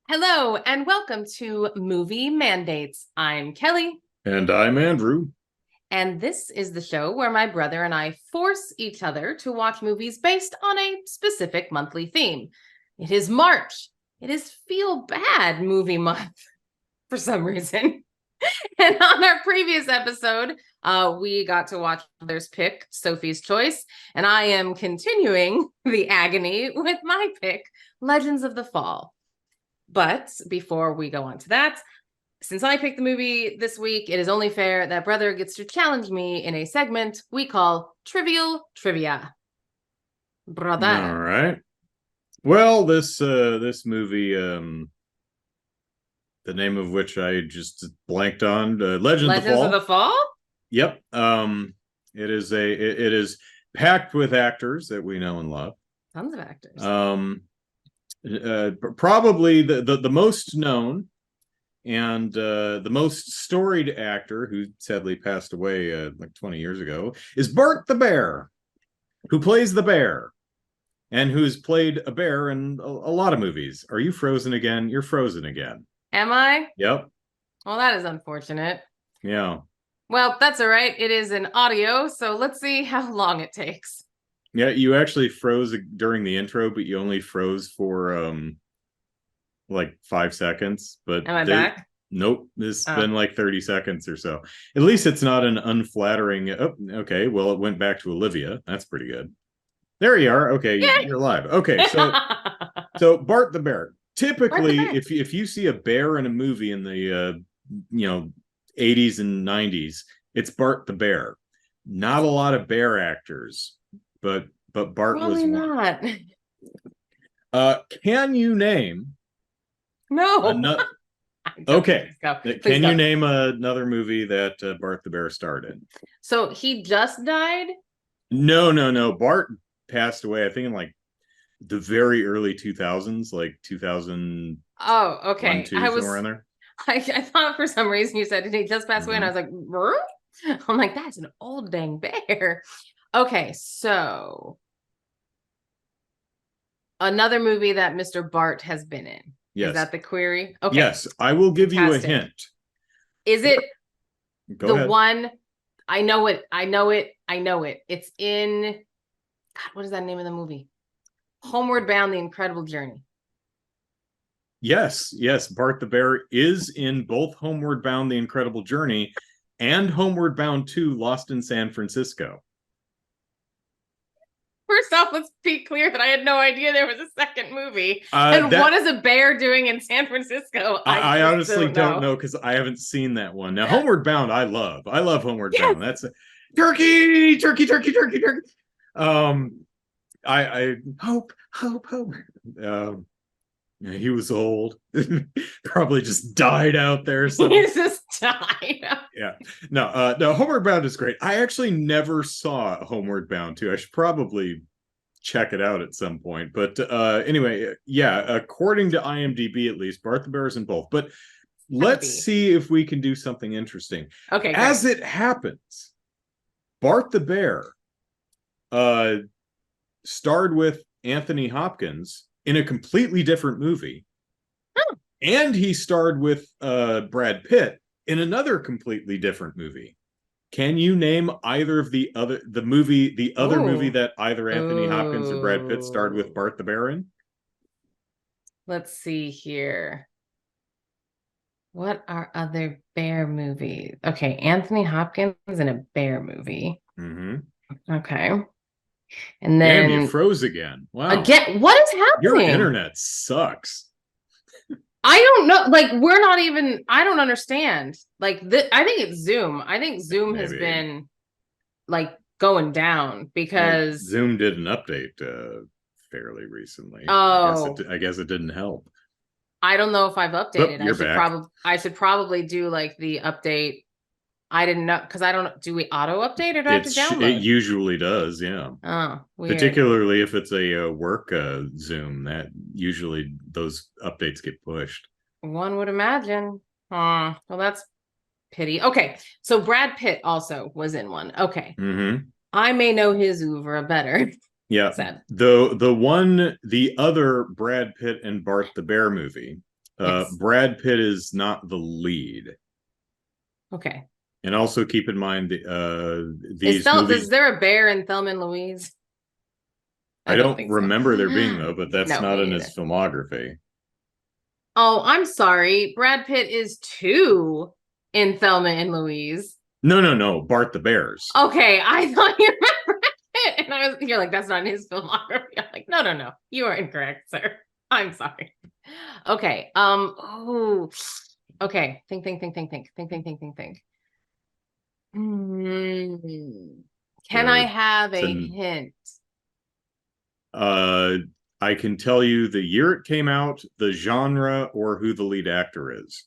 Hello and welcome to Movie Mandates. I'm Kelly. And I'm Andrew. And this is the show where my brother and I force each other to watch movies based on a specific monthly theme. It is March. It is Feel Bad Movie Month for some reason. And on our previous episode, we got to watch Mother's Pick, Sophie's Choice, and I am continuing the agony with my pick, Legends of the Fall. But before we go on to that, since I picked the movie this week, it is only fair that brother gets to challenge me in a segment we call Trivial Trivia. Brother. All right. Well, this movie, the name of which I just blanked on, Legends of the Fall. Yep. It is packed with actors that we know and love. Tons of actors. Probably the most known and the most storied actor, who sadly passed away like 20 years ago, is Bart the Bear, who plays the bear and who's played a bear in a lot of movies. Are you frozen again? You're frozen again. Am I? Yep. Well, that is unfortunate. Yeah. Well, that's all right. It is an audio, so let's see how long it takes. Yeah, you actually froze during the intro, but you only froze for like 5 seconds. But am I back? Nope, it's been like 30 seconds or so. At least it's not an unflattering. Oh, okay, well, it went back to Olivia. That's pretty good. There you are. Okay, you're live. Okay, so Bart the Bear. Typically, if you see a bear in a movie in the 80s and 90s, it's Bart the Bear. Not a lot of bear actors, but Bart was not. Can you name? No. Okay. Can you name another movie that Bart the Bear starred in? So he just died? No. Bart passed away, I think, in like the very early 2000s, like 2000. Oh, okay. Somewhere in there. I thought for some reason you said, did he just pass away? And I was like, Brr? I'm like, that's an old dang bear. Okay, so another movie that Mr. Bart has been in. Yes. Is that the query? Okay. Yes, I will give you a hint. Is it Go ahead. One? I know it. It's in, God, what is that name of the movie? Homeward Bound, The Incredible Journey. Yes. Bart the Bear is in both Homeward Bound, The Incredible Journey and Homeward Bound 2, Lost in San Francisco. First off, let's be clear that I had no idea there was a second movie. And what is a bear doing in San Francisco? I honestly don't know because I haven't seen that one. Now, Homeward Bound, I love Homeward Bound. That's a turkey. I hope. He was old. Probably just died out there. So. He just died. Yeah. No, Homeward Bound is great. I actually never saw Homeward Bound 2. I should probably check it out at some point. But anyway, yeah, according to IMDb, at least, Bart the Bear is in both. But let's see if we can do something interesting. Okay. As it happens, Bart the Bear starred with Anthony Hopkins in a completely different movie. Oh. And he starred with Brad Pitt in another completely different movie. Can you name either of the other movie that either Anthony Hopkins or Brad Pitt starred with Bart the Bear in? Let's see here. What are other bear movies? Okay, Anthony Hopkins in a bear movie. Mm-hmm. Okay. And then damn, you froze again. Wow. Again, what is happening? Your internet sucks. I don't know. Like, we're not even, I don't understand. Like, I think it's Zoom. I think Zoom has been like going down because Zoom did an update fairly recently. Oh, I guess it didn't help. I don't know if I've updated. You're back. I should probably do like the update. I didn't know because I don't. Do we auto update or do I have to download? It usually does, yeah. Oh, weird. Particularly if it's a work Zoom, that usually those updates get pushed. One would imagine. Well, that's pity. Okay, so Brad Pitt also was in one. Okay, I may know his oeuvre better. Yeah, the other Brad Pitt and Bart the Bear movie Yes. Brad Pitt is not the lead. Okay. And also keep in mind these Is movies. there a bear in Thelma and Louise? I I don't don't think so. remember there being though, but that's No, not me in neither. his filmography. Oh, I'm sorry. Brad Pitt is 2 in Thelma and Louise. No. Bart the Bears. Okay, I thought you meant Brad Pitt, and you're like, that's not in his filmography. I'm like, no. You are incorrect, sir. I'm sorry. Okay. Oh. Okay. Think. Hmm. Can I The have it's a an hint? uh I can tell you the year it came out, the genre, or who the lead actor is.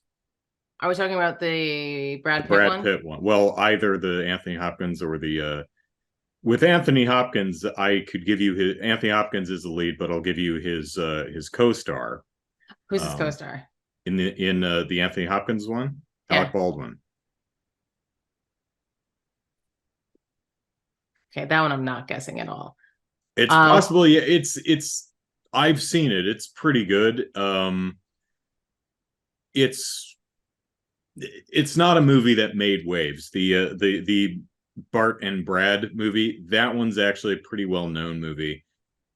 Are we talking about the The Brad Pitt Brad one? Pitt one. Well, either the Anthony Hopkins or the with Anthony Hopkins, I could give you his Anthony Hopkins is the lead, but I'll give you his co-star. Who's his Um co-star? in the Anthony Hopkins one, Yeah. Alec Baldwin. Okay, that one I'm not guessing at all. It's Um, possible, yeah, it's I've seen it. It's pretty good. It's it's not a movie that made waves. The Bart and Brad movie, that one's actually a pretty well-known movie.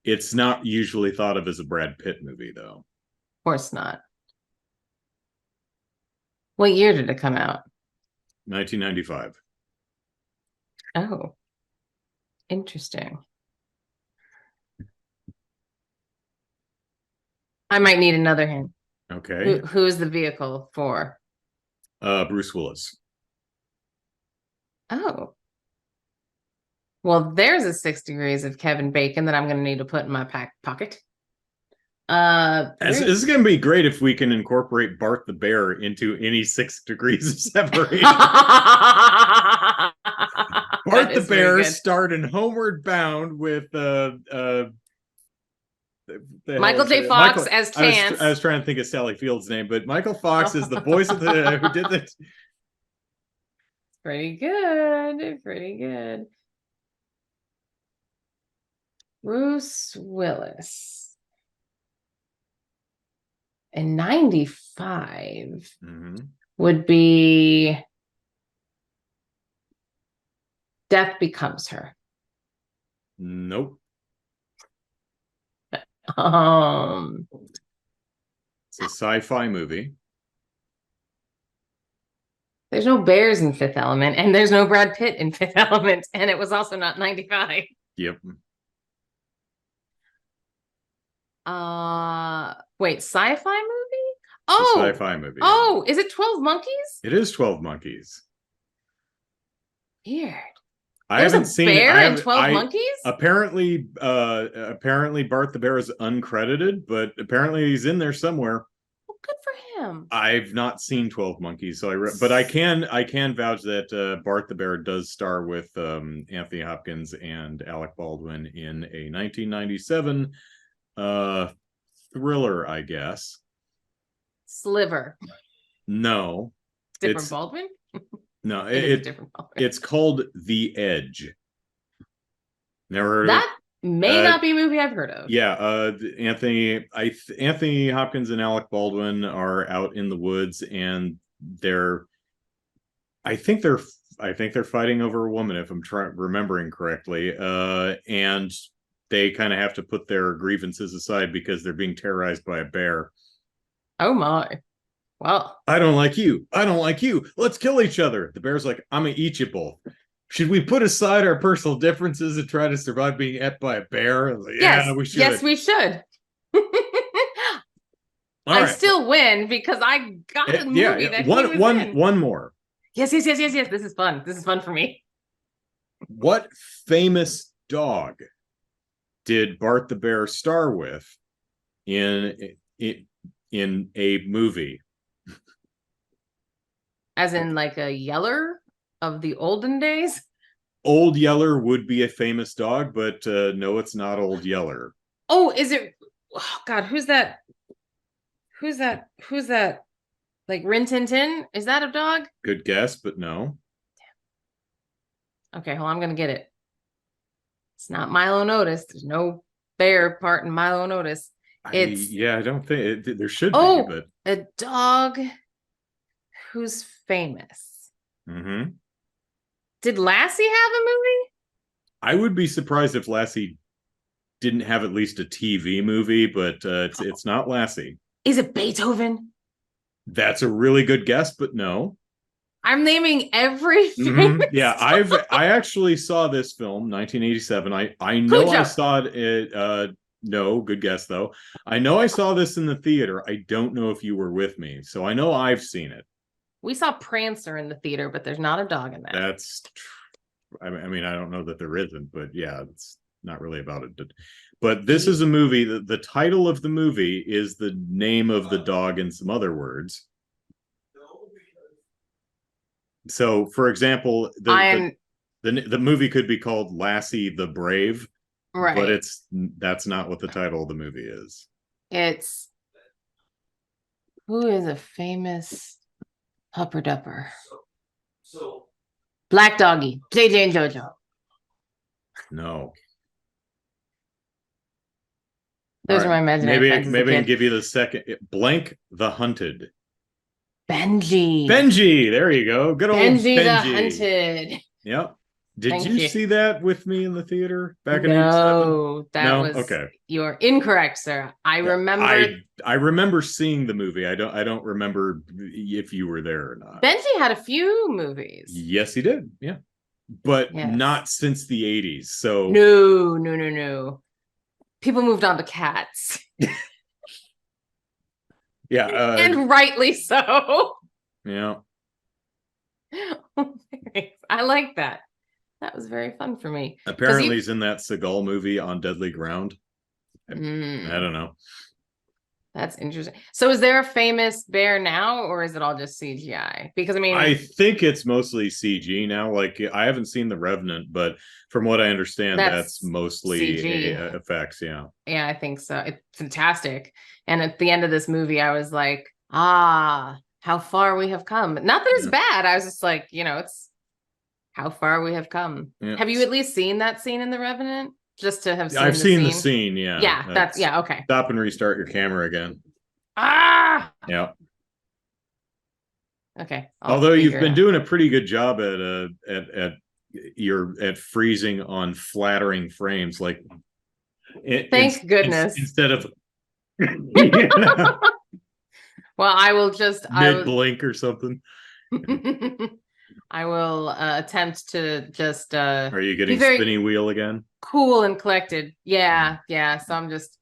It's not usually thought of as a Brad Pitt movie though. of course not. What year did it come out? 1995. Oh, interesting. I might need another hint. Okay. Who is the vehicle for? Bruce Willis. Oh, well, there's a 6 degrees of Kevin Bacon that I'm going to need to put in my pocket. This Bruce. is going to be great if we can incorporate Bart the Bear into any 6 degrees of separation. That Bart the is very Bear good. starred in Homeward Bound with Michael J. Fox as Chance. I was trying to think of Sally Field's name, but Michael Fox is the voice of the who did this. Pretty good. Pretty good. Bruce Willis in 95 would be Death Becomes Her. Nope. Um, It's a sci-fi movie. there's no bears in Fifth Element, and there's no Brad Pitt in Fifth Element, and it was also not 95. Yep. Wait, sci-fi movie? It's a Oh, sci-fi movie. oh, is it 12 Monkeys? It is 12 Monkeys. Weird. I There's haven't a seen bear it. in 12 Monkeys? Apparently Bart the Bear is uncredited, but apparently he's in there somewhere. Well, good for him. I've not seen 12 Monkeys, so but I can vouch that Bart the Bear does star with Anthony Hopkins and Alec Baldwin in a 1997 thriller, I guess. Sliver. No. Different Baldwin? No, different Baldwin. It's called The Edge. Never heard that of it? May not be a movie I've heard of. Yeah, Anthony Hopkins and Alec Baldwin are out in the woods, and I think they're fighting over a woman, if I'm remembering correctly. And they kind of have to put their grievances aside because they're being terrorized by a bear. Oh my. Well, I don't like you. I don't like you. Let's kill each other. The bear's like, I'm gonna eat you both. Should we put aside our personal differences and try to survive being ate by a bear? Like, yes, yeah, we should. Yes, we should. I still win because I got a movie that he was in. One more. Yes. This is fun. This is fun for me. What famous dog did Bart the Bear star with in a movie? As in like a Yeller of the olden days? Old Yeller would be a famous dog, but no, it's not Old Yeller. Oh, is it? Oh, God, who's that? Who's that? Like Rin Tin Tin? Is that a dog? Good guess, but no. Okay, well, I'm going to get it. It's not Milo Notice. There's no bear part in Milo Notice. It's I don't think there should be, oh, but a dog who's famous. mhm. Did Lassie have a movie? I would be surprised if Lassie didn't have at least a TV movie, but it's not Lassie. Is it Beethoven? That's a really good guess, but no. I'm naming every Yeah, famous I actually saw this film, 1987. I know I Cujo. saw it. No, good guess though. I know I saw this in the theater. I don't know if you were with me, so I know I've seen it. We saw Prancer in the theater, but there's not a dog in that. That's, I mean, I don't know that there isn't, but yeah, it's not really about it. But this is a movie. The title of the movie is the name of the dog and some other words. So, for example, the movie could be called Lassie the Brave, right. But that's not what the title of the movie is. It's who is a famous Hupper Dupper? So Black Doggy, JJ and JoJo. No. Those are my imaginary friends. Maybe I can give you the second. Blank the Hunted. Benji. Benji. There you go. Good old Benji. Benji The Hunted. Yep. Did Thank you see that with me in the theater back in '87? No, was okay. You're incorrect, sir. I remember. I remember seeing the movie. I don't remember if you were there or not. Benji had a few movies. Yes, he did. Yeah, but not since the '80s. So no. People moved on to cats. Yeah, and rightly so. Yeah. I like that. That was very fun for me. Apparently, he's in that Seagal movie On Deadly Ground. I don't know. That's interesting. So is there a famous bear now, or is it all just CGI? Because I mean, I think it's mostly CG now. Like, I haven't seen The Revenant, but from what I understand, that's mostly CG effects. Yeah. Yeah, I think so. It's fantastic. And at the end of this movie, I was like, how far we have come. Not that it's bad. I was just like, it's how far we have come. Yeah. Have you at least seen that scene in The Revenant? Just to have seen I've seen the scene, yeah. Yeah, okay. Stop and restart your camera again. Yeah. Okay. Although you've been doing a pretty good job at freezing on flattering frames, like thank goodness. Instead of well, I will just blink or something. I will attempt to just are you getting spinny wheel again? Cool and collected. Yeah. So I'm just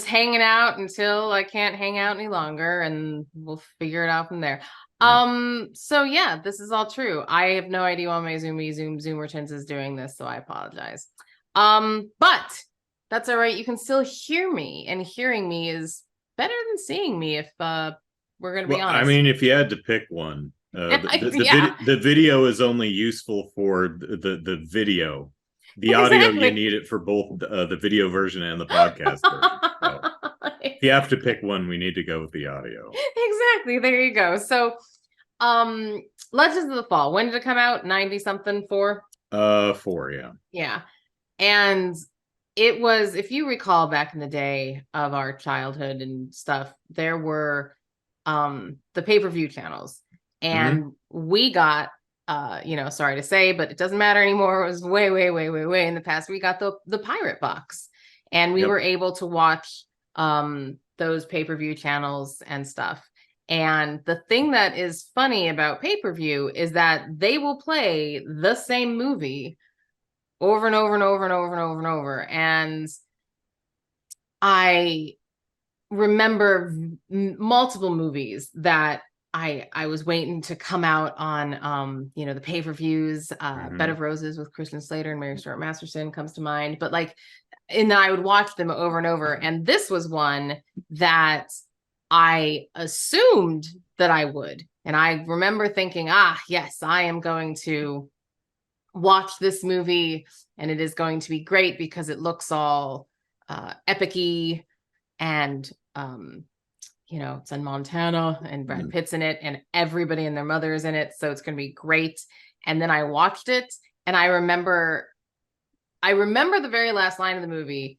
hanging out until I can't hang out any longer, and we'll figure it out from there. Yeah. So yeah, this is all true. I have no idea why my Zoomertons is doing this, so I apologize. But that's all right. You can still hear me, and hearing me is better than seeing me, if we're gonna be honest. I mean, if you had to pick one, the video is only useful for the video. The audio, you need it for both the video version and the podcast version. So if you have to pick one, we need to go with the audio. Exactly. There you go. So, Legends of the Fall. When did it come out? 90 something? 4? 4, yeah. Yeah. And it was, if you recall back in the day of our childhood and stuff, there were the pay-per-view channels, and we got sorry to say, but it doesn't matter anymore. It was way in the past. We got the pirate box, and we were able to watch those pay-per-view channels and stuff. And the thing that is funny about pay-per-view is that they will play the same movie over and over and over and over and over and over. And I remember multiple movies that I was waiting to come out on, the pay-per-views. Bed of Roses with Christian Slater and Mary Stuart Masterson comes to mind. But and I would watch them over and over. And this was one that I assumed that I would. And I remember thinking, yes, I am going to watch this movie, and it is going to be great because it looks all epic-y, and it's in Montana, and Brad Pitt's in it, and everybody and their mother is in it, so it's going to be great. And then I watched it, and I remember the very last line of the movie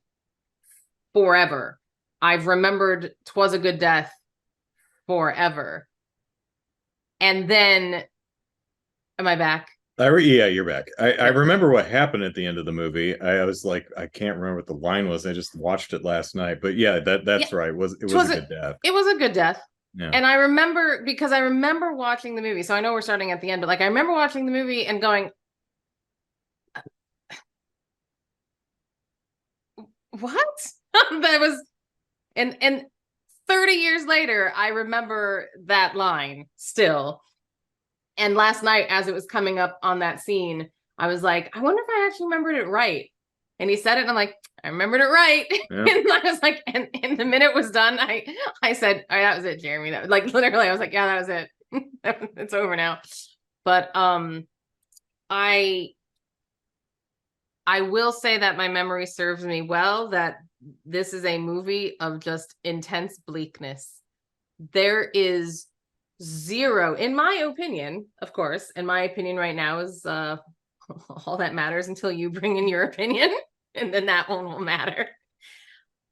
forever. I've remembered 'Twas a Good Death forever. And then, am I back? Yeah, you're back. I remember what happened at the end of the movie. I was like, I can't remember what the line was. I just watched it last night. But yeah, that's right. It was a good death. It was a good death. Yeah. And I remember, because I remember watching the movie. So I know we're starting at the end, but like I remember watching the movie and going, what? That was, and 30 years later, I remember that line still. And last night, as it was coming up on that scene, I was like, I wonder if I actually remembered it right. And he said it, and I'm like, I remembered it right. Yep. And I was like, and the minute was done, I said, oh, that was it, Jeremy. That was like literally, I was like, yeah, that was it. It's over now. But I will say that my memory serves me well, that this is a movie of just intense bleakness. There is zero, in my opinion, of course, and my opinion right now is all that matters until you bring in your opinion, and then that one will matter.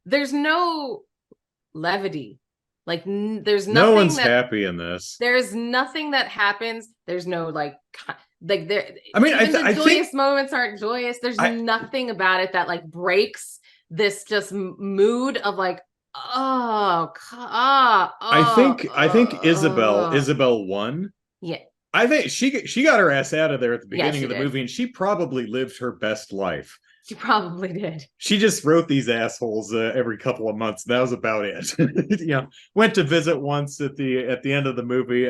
There's no levity. Like there's nothing. No one's happy in this. There's nothing that happens. There's no like there. I mean, the joyous moments aren't joyous. There's nothing about it that like breaks this just mood of like, I think Isabel won. Yeah. I think she got her ass out of there at the beginning of the movie, and she probably lived her best life. She probably did. She just wrote these assholes every couple of months. That was about it. Went to visit once at the end of the movie.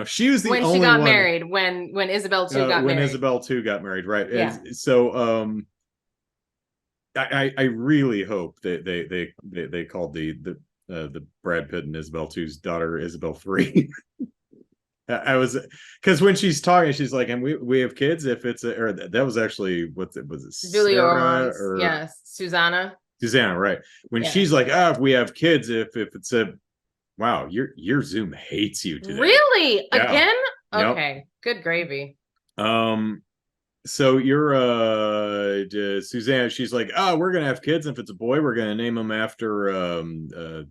She was the only one. When she got married, when Isabel 2 got married. When Isabel 2 got married, right? Yeah. And so I really hope that they called the Brad Pitt and Isabel 2's daughter Isabel 3. I was, because when she's talking, she's like, and we have kids if it's or that was actually was it Julia Ormond's, or yes, Susanna, right? When she's like, if we have kids if it's a, wow, your Zoom hates you today. Really? Yeah. Again? Okay. Yep. Good gravy. So you're Susanna, she's like, we're gonna have kids, and if it's a boy, we're gonna name him after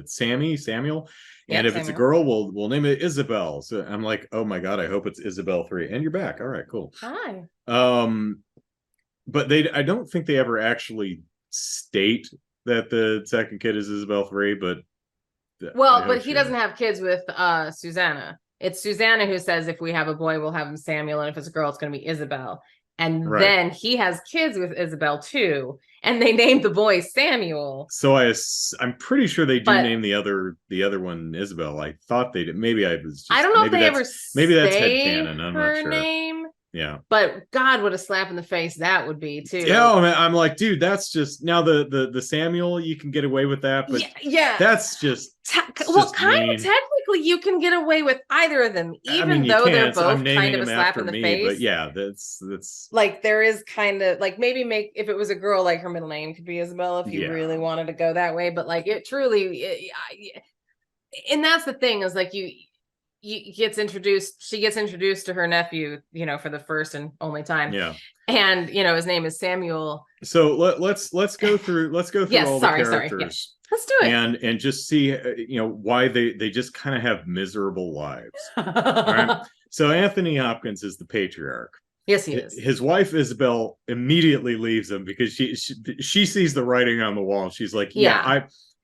Samuel. And if it's a girl, we'll name it Isabel. So I'm like, oh my god, I hope it's Isabel 3. And you're back. All right, cool. Hi. But I don't think they ever actually state that the second kid is Isabel 3, but but he doesn't have kids with Susanna. It's Susanna who says if we have a boy, we'll have him Samuel, and if it's a girl, it's going to be Isabel. And then he has kids with Isabel too, and they named the boy Samuel. So I'm pretty sure they do name the other one Isabel. I thought they did. Maybe I was. I don't know if they ever. Maybe that's headcanon. I'm not sure. Name. Yeah. But God, what a slap in the face that would be too. Yeah, man, I'm like, dude, that's just now the Samuel, you can get away with that, but yeah, that's just kind of technically you can get away with either of them, even though they're both kind of a slap in the face. But yeah, that's like there is kind of like maybe if it was a girl, like her middle name could be Isabel if you really wanted to go that way, but like it truly, and that's the thing is like she gets introduced to her nephew, for the first and only time. Yeah. And his name is Samuel. So let's go through yes, all the characters. Yeah. Let's do it. And just see why they just kind of have miserable lives. All right. So Anthony Hopkins is the patriarch. Yes, he is. His wife Isabel immediately leaves him because she sees the writing on the wall. She's like,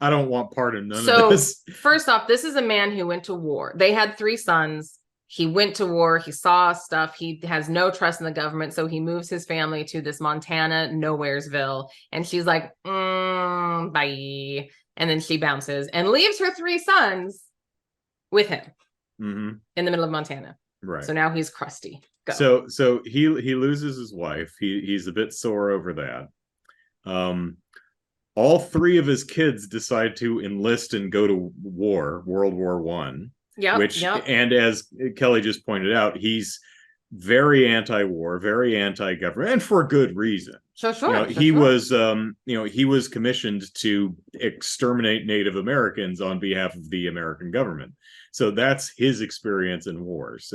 I don't want part of none of this. First off, this is a man who went to war. They had 3 sons. He went to war. He saw stuff. He has no trust in the government. So he moves his family to this Montana nowheresville. And she's like, bye. And then she bounces and leaves her 3 sons with him in the middle of Montana. Right. So now he's crusty. Go. So he loses his wife. He's a bit sore over that. All 3 of his kids decide to enlist and go to war, World War I. And as Kelly just pointed out, he's very anti-war, very anti-government, and for good reason. He was commissioned to exterminate Native Americans on behalf of the American government. So that's his experience in wars.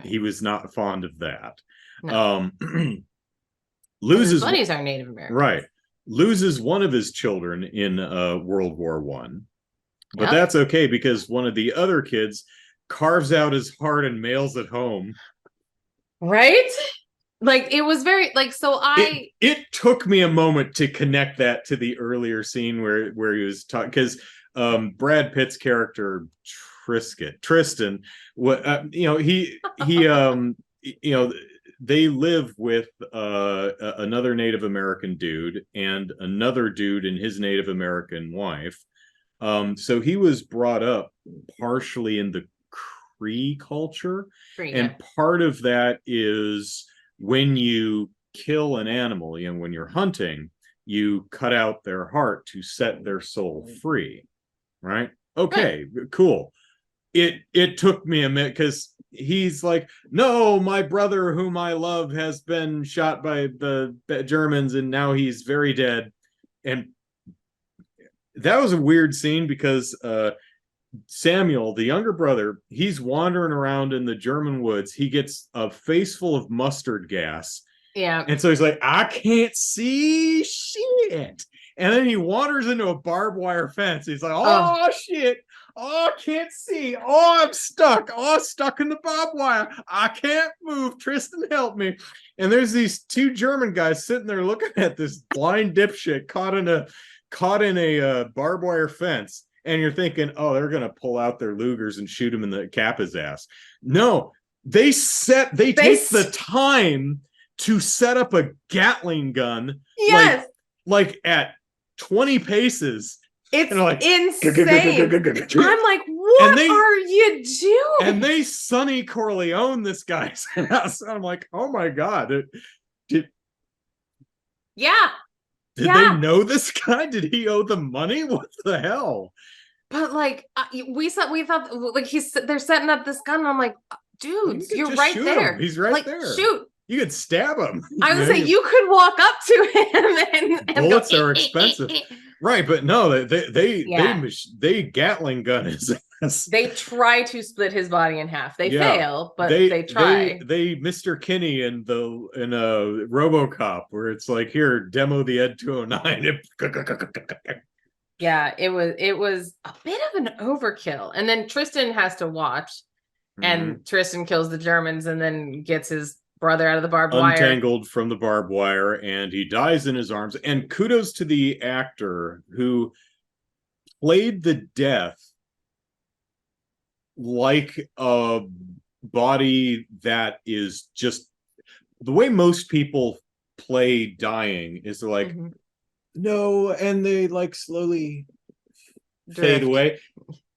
He was not fond of that. No. His buddies are Native Americans. Right. loses one of his children in World War One, but Yep. that's okay because one of the other kids carves out his heart and mails it home. Right? Like it was very like so it took me a moment to connect that to the earlier scene where he was talking, because Brad Pitt's character Tristan, what he they live with another Native American dude and another dude and his Native American wife. So he was brought up partially in the Cree culture, and part of that is when you kill an animal, when you're hunting, you cut out their heart to set their soul free, right? Okay, cool. It took me a minute because he's like, no, my brother whom I love has been shot by the Germans and now he's very dead. And that was a weird scene because Samuel, the younger brother, he's wandering around in the German woods. He gets a face full of mustard gas. Yeah. And so he's like, I can't see shit. And then he wanders into a barbed wire fence. He's like, oh shit. Oh, I can't see. Oh, I'm stuck. Oh, stuck in the barbed wire. I can't move. Tristan, help me. And there's these two German guys sitting there looking at this blind dipshit caught in a barbed wire fence. And you're thinking, oh, they're going to pull out their Lugers and shoot him in the cap his ass. No, they take the time to set up a Gatling gun. Yes. Like at 20 paces. It's like, insane. I'm like, what are you doing? And they Sonny Corleone this guy's house. I'm like, oh my God. Did they know this guy? Did he owe them money? What the hell? But like we thought like they're setting up this gun and I'm like, dude, you're right there. He's right like, there. Shoot. You could stab him. I was saying you could walk up to him and bullets are expensive. Right, but no, they Gatling gun his ass. They try to split his body in half. They fail, but they try. They Mr. Kinney in RoboCop, where it's like, here, demo the Ed 209. Yeah, it was a bit of an overkill. And then Tristan has to watch, and Tristan kills the Germans and then gets his brother out of the barbed wire. Untangled from the barbed wire, and he dies in his arms. And kudos to the actor who played the death like a body that is just the way most people play dying is they're like, no, and they like slowly fade away.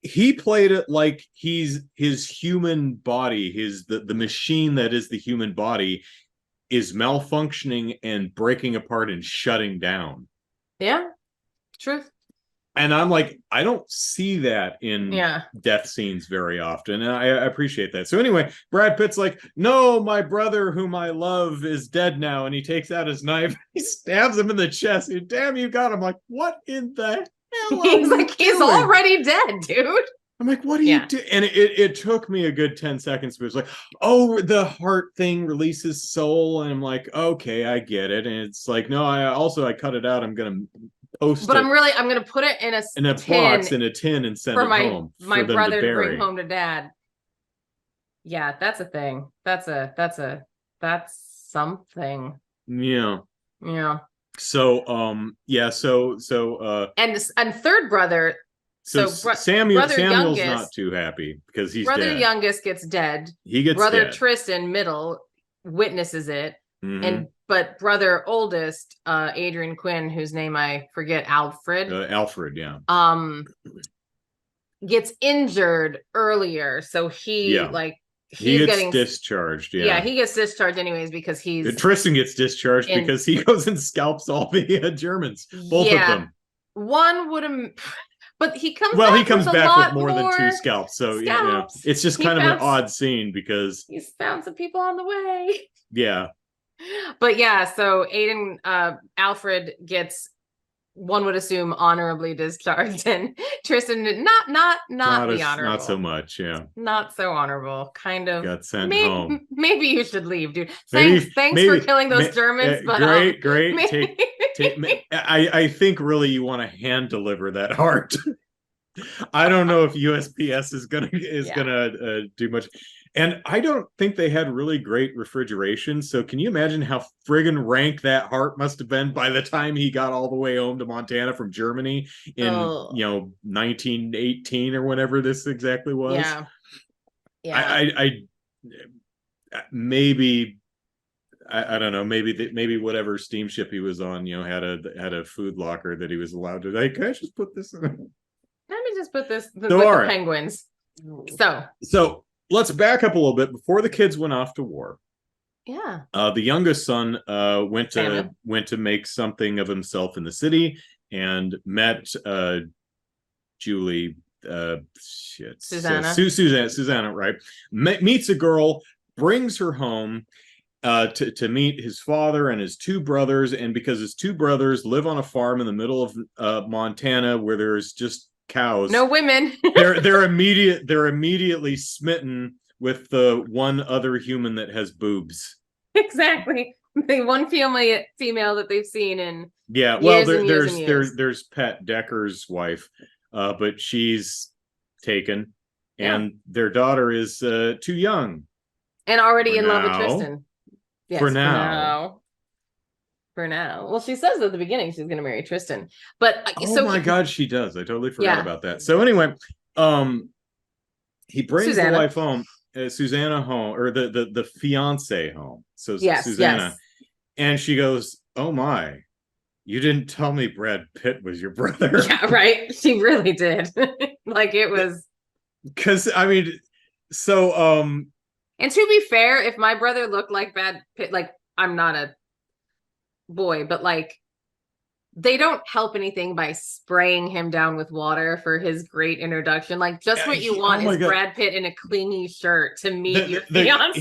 He played it like his human body, the machine that is the human body is malfunctioning and breaking apart and shutting down. Yeah, truth. And I'm like, I don't see that in death scenes very often. And I appreciate that. So anyway, Brad Pitt's like, no, my brother whom I love is dead now. And he takes out his knife. He stabs him in the chest. And, damn, you got him. I'm like, what in the hell? He's like, he's already dead, dude. I'm like, what do you do? And it took me a good 10 seconds. But it was like, oh, the heart thing releases soul. And I'm like, okay, I get it. And it's like, no, I cut it out. I'm going to post but it. I'm going to put it in a box, in a tin, and send it home for my brother to bring home to dad. Yeah, that's a thing. That's something. Yeah. Yeah. So and third brother. Samuel's youngest, not too happy because he's brother dead. Youngest gets dead. He gets brother dead. Tristan middle witnesses it, but brother oldest, Adrian Quinn, whose name I forget, Alfred, gets injured earlier, so he gets discharged. He gets discharged anyways because Tristan gets discharged because he goes and scalps all the Germans, both of them. One would have. But he comes back with more than 2 scalps. So it's just kind of an odd scene because he's found some people on the way. Yeah. But so Alfred gets, one would assume, honorably discharged, and Tristan not the honorable. Not so much, not so honorable. Kind of got sent home. Maybe you should leave, dude. Thanks for killing those Germans. But great. I think really you want to hand deliver that heart. I don't know if USPS is gonna do much, and I don't think they had really great refrigeration. So can you imagine how friggin' rank that heart must have been by the time he got all the way home to Montana from Germany in 1918 or whenever this exactly was? Yeah, I maybe. I don't know. Maybe whatever steamship he was on, had a food locker that he was allowed to. Like, can I just put this in? Let me just put this with the penguins. So let's back up a little bit before the kids went off to war. Yeah. The youngest son went to make something of himself in the city and met Julie. Susanna, right? Meets a girl, brings her home. To meet his father and his two brothers, and because his two brothers live on a farm in the middle of Montana where there's just cows, no women. they're immediately smitten with the one other human that has boobs. Exactly, the one female that they've seen in there's Pat Decker's wife, but she's taken, and their daughter is too young and already in love with Tristan. Yes, for now. Well, she says at the beginning she's going to marry Tristan, but my God, she does. I totally forgot about that. So anyway, he brings the wife home, Susanna home, or the fiance home. So Susanna, and she goes, "Oh my, you didn't tell me Brad Pitt was your brother." Yeah, right. She really did. Like it was, because I mean, so and to be fair, if my brother looked like Brad Pitt, like I'm not a boy, but like they don't help anything by spraying him down with water for his great introduction. Like just what you want is Brad Pitt in a clingy shirt to meet your fiance.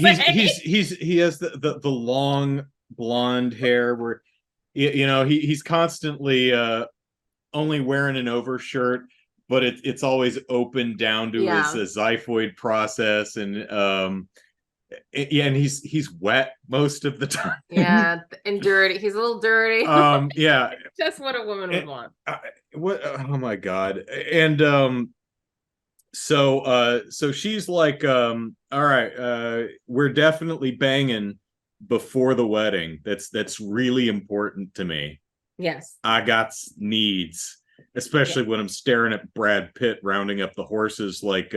He has the long blonde hair where he's constantly only wearing an overshirt, but it's always open down to his xiphoid process, and and he's wet most of the time. Yeah, and dirty. He's a little dirty. Yeah, just what a woman would want. Oh my God. And so she's like, all right, we're definitely banging before the wedding. That's really important to me. Yes, I got needs, especially when I'm staring at Brad Pitt rounding up the horses like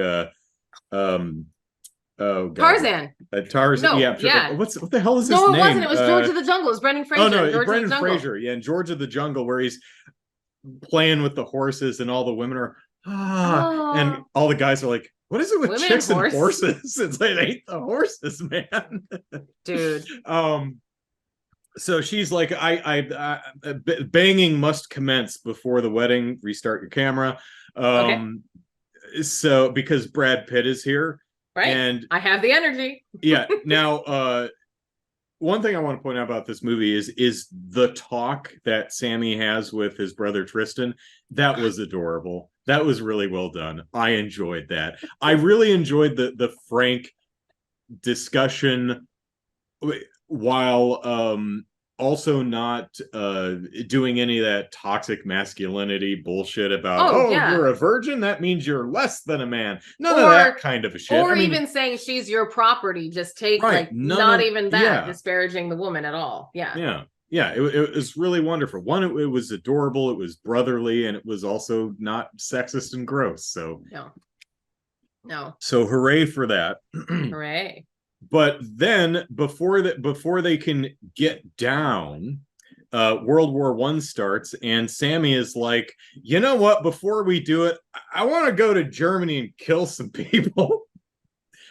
oh God. Tarzan. Tarzan. No, yeah. What the hell is his name? No, it wasn't. It was George of the Jungle. It was Brendan Fraser. Oh no, Brendan Fraser. Yeah, and George of the Jungle, where he's playing with the horses, and all the women are and all the guys are like, "What is it with women chicks and horses?" It's like they hate the horses, man. Dude. So she's like, I banging must commence before the wedding. Restart your camera. So because Brad Pitt is here. Right. And I have the energy. Yeah. Now, one thing I want to point out about this movie is the talk that Sammy has with his brother Tristan. That was adorable. That was really well done. I enjoyed that. I really enjoyed the frank discussion while also not doing any of that toxic masculinity bullshit about you're a virgin, that means you're less than a man. None of that kind of a shit. Or even saying she's your property, just take not even that disparaging the woman at all. Yeah. It was really wonderful. One, it was adorable, it was brotherly, and it was also not sexist and gross. So no. So hooray for that. Hooray. But then before they can get down, World War I starts, and Sammy is like, you know what? Before we do it, I want to go to Germany and kill some people.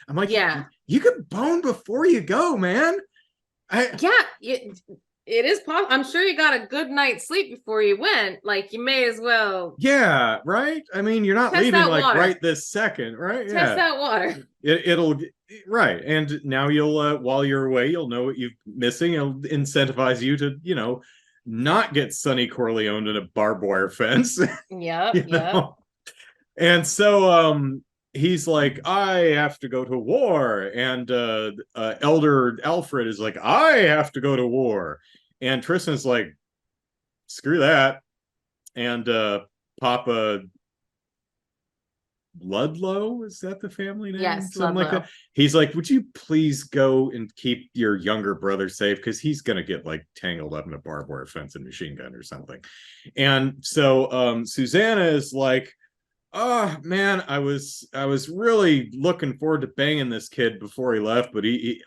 I'm like, you could bone before you go, man. It is possible. I'm sure you got a good night's sleep before you went. Like, you may as well. Yeah, right? I mean, you're not leaving like water. Right this second, right? Test that water. It'll right. And now you'll, while you're away, you'll know what you're missing. It'll incentivize you to, not get Sonny Corleone in a barbed wire fence. Yeah. And so, he's like, I have to go to war, and Elder Alfred is like, I have to go to war, and Tristan's like, screw that. And Papa Ludlow, is that the family name? Yes, Something like Ludlow. that. He's like, would you please go and keep your younger brother safe, because he's gonna get like tangled up in a barbed wire fence and machine gun or something. And so Susanna is like, oh man, I was really looking forward to banging this kid before he left, but he's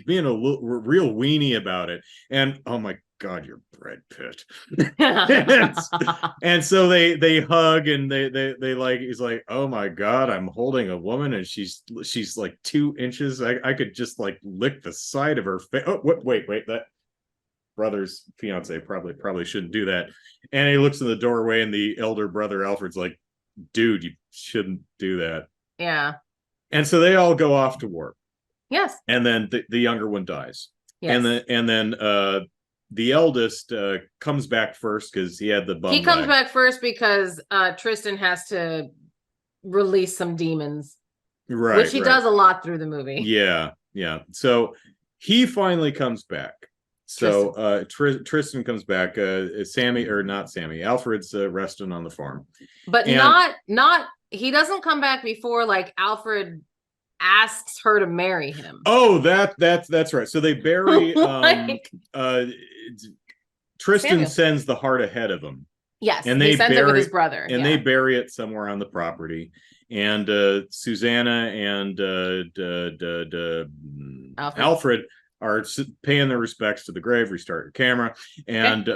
being a real weenie about it. And oh my God, you're Brad Pitt. and so they hug, and they like, he's like, oh my God, I'm holding a woman, and she's like 2 inches. I could just like lick the side of her face. Oh, wait, that brother's fiance probably shouldn't do that. And he looks in the doorway, and the elder brother Alfred's like, dude, you shouldn't do that. Yeah. And so they all go off to war. Yes. And then the younger one dies. Yes. And then the eldest comes back first because he had the bum. He comes back first because Tristan has to release some demons. Right. Which he does a lot through the movie. Yeah. So he finally comes back. So Tristan comes back. Alfred's resting on the farm. But not he doesn't come back before like Alfred asks her to marry him. Oh, that's right. So they bury Tristan Samuel sends the heart ahead of him. Yes, and he sends it with his brother. And they bury it somewhere on the property. And Susanna and Alfred are paying their respects to the grave. Restart your camera. And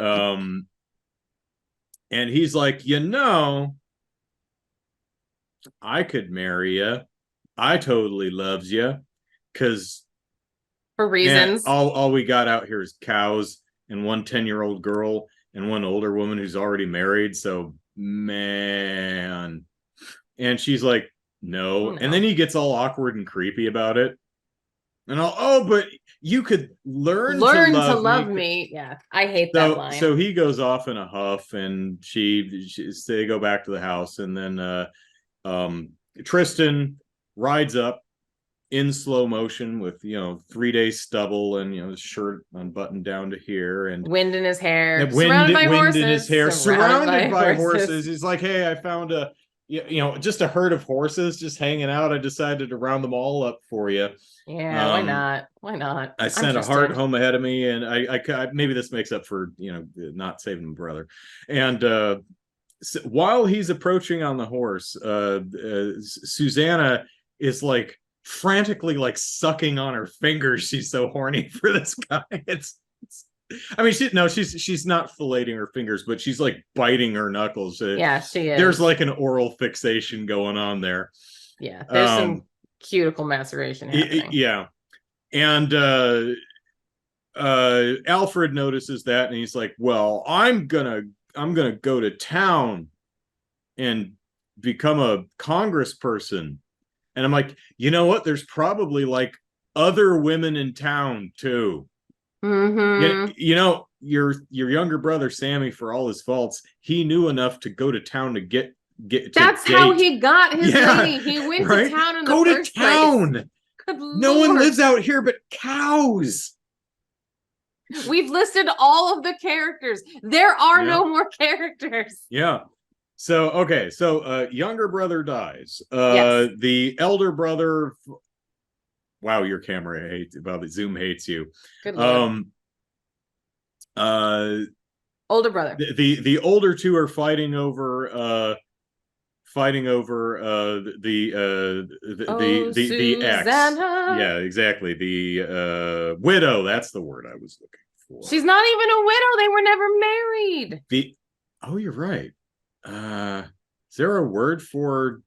and he's like, I could marry you. I totally loves you, because for reasons. All we got out here is cows and one 10-year-old girl and one older woman who's already married. So man. And she's like, no. And then he gets all awkward and creepy about it. And but you could learn to love me. Yeah, I hate that line. So he goes off in a huff, and they go back to the house, and then Tristan rides up in slow motion with 3 days stubble and his shirt unbuttoned down to here, and wind in his hair, surrounded by horses. He's like, hey, I found just a herd of horses just hanging out. I decided to round them all up for you. Yeah, why not? I sent a heart home ahead of me, and I maybe this makes up for not saving my brother. And so while he's approaching on the horse, Susanna is like frantically like sucking on her fingers. She's so horny for this guy. She's not filleting her fingers, but she's like biting her knuckles. Yeah, she is. There's like an oral fixation going on there. Yeah, there's some cuticle maceration happening. Yeah. And Alfred notices that, and he's like, well, I'm gonna go to town and become a congressperson. And I'm like, you know what? There's probably like other women in town too. Mm-hmm. Your younger brother Sammy, for all his faults, he knew enough to go to town to get. That's how he got his lady. He went to town in the first place. Go to town. No one lives out here but cows. We've listed all of the characters. There are no more characters. Yeah. So okay. So younger brother dies. Yes. The elder brother. Wow, your camera hates. Well, the Zoom hates you. Good Lord. Older brother. The older two are fighting over the ex. Yeah, exactly. The widow. That's the word I was looking for. She's not even a widow. They were never married. You're right. Is there a word for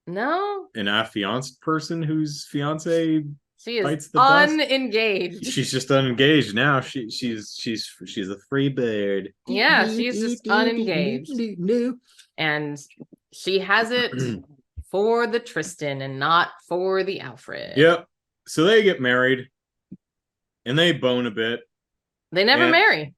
an affianced person whose fiance she is unengaged? She's just unengaged now. She's a free bird. Yeah, she's just unengaged. And she has it for the Tristan and not for the Alfred. Yep. So they get married and they bone a bit. They never marry.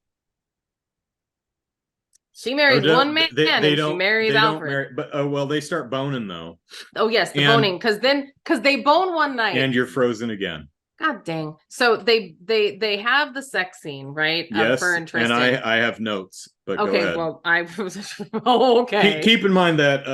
She marries one man and she marries Alfred. But they start boning though. Oh yes, boning, because they bone one night. And you're frozen again. God dang. So they have the sex scene, right? Of her Yes, and and Tristan. I have notes, but go Okay, ahead. well, oh, okay. Keep in mind that